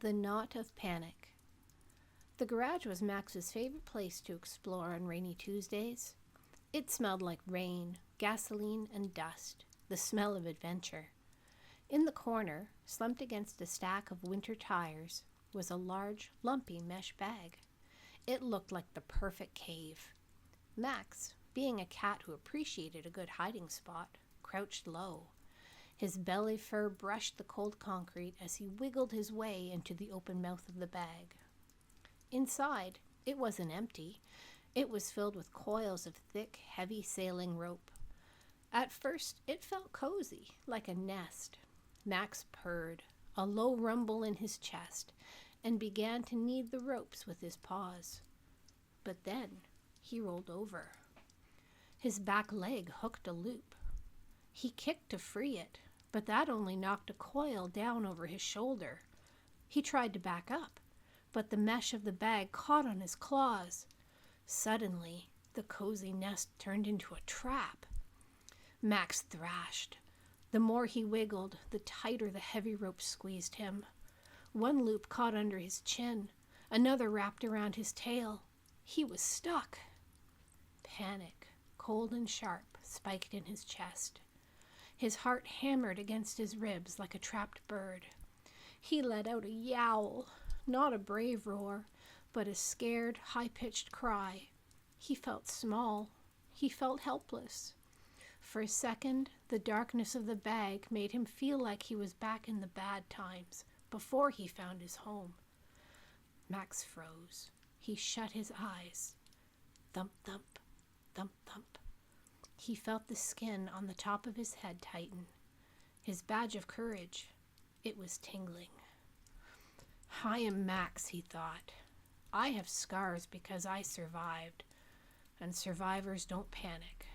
The Knot of Panic. The garage was Max's favorite place to explore on rainy Tuesdays. It smelled like rain, gasoline, and dust, the smell of adventure. In the corner, slumped against a stack of winter tires, was a large, lumpy mesh bag. It looked like the perfect cave. Max, being a cat who appreciated a good hiding spot, crouched low. His belly fur brushed the cold concrete as he wiggled his way into the open mouth of the bag. Inside, it wasn't empty. It was filled with coils of thick, heavy sailing rope. At first, it felt cozy, like a nest. Max purred, a low rumble in his chest, and began to knead the ropes with his paws. But then, he rolled over. His back leg hooked a loop. He kicked to free it, but that only knocked a coil down over his shoulder. He tried to back up, but the mesh of the bag caught on his claws. Suddenly, the cozy nest turned into a trap. Max thrashed. The more he wiggled, the tighter the heavy rope squeezed him. One loop caught under his chin, another wrapped around his tail. He was stuck. Panic, cold and sharp, spiked in his chest. His heart hammered against his ribs like a trapped bird. He let out a yowl, not a brave roar, but a scared, high-pitched cry. He felt small. He felt helpless. For a second, the darkness of the bag made him feel like he was back in the bad times, before he found his home. Max froze. He shut his eyes. Thump, thump, thump, thump. He felt the skin on the top of his head tighten. His badge of courage. It was tingling. I am Max, he thought. I have scars because I survived, and survivors don't panic.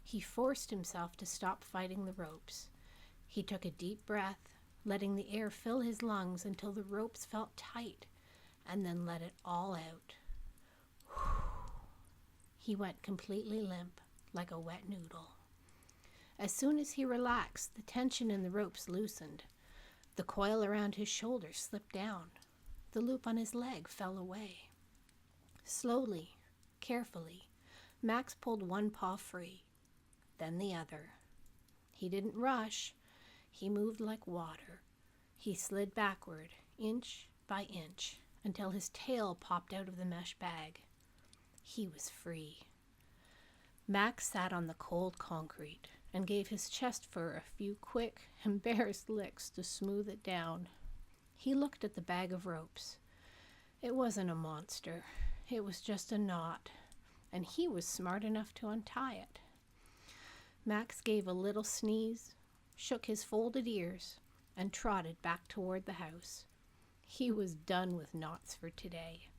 He forced himself to stop fighting the ropes. He took a deep breath, letting the air fill his lungs until the ropes felt tight, and then let it all out. He went completely limp, like a wet noodle. As soon as he relaxed, the tension in the ropes loosened. The coil around his shoulder slipped down. The loop on his leg fell away. Slowly, carefully, Max pulled one paw free, then the other. He didn't rush. He moved like water. He slid backward, inch by inch, until his tail popped out of the mesh bag. He was free. Max sat on the cold concrete and gave his chest fur a few quick, embarrassed licks to smooth it down. He looked at the bag of ropes. It wasn't a monster. It was just a knot, and he was smart enough to untie it. Max gave a little sneeze, shook his folded ears, and trotted back toward the house. He was done with knots for today.